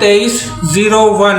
2301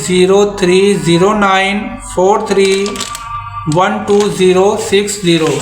0309431260،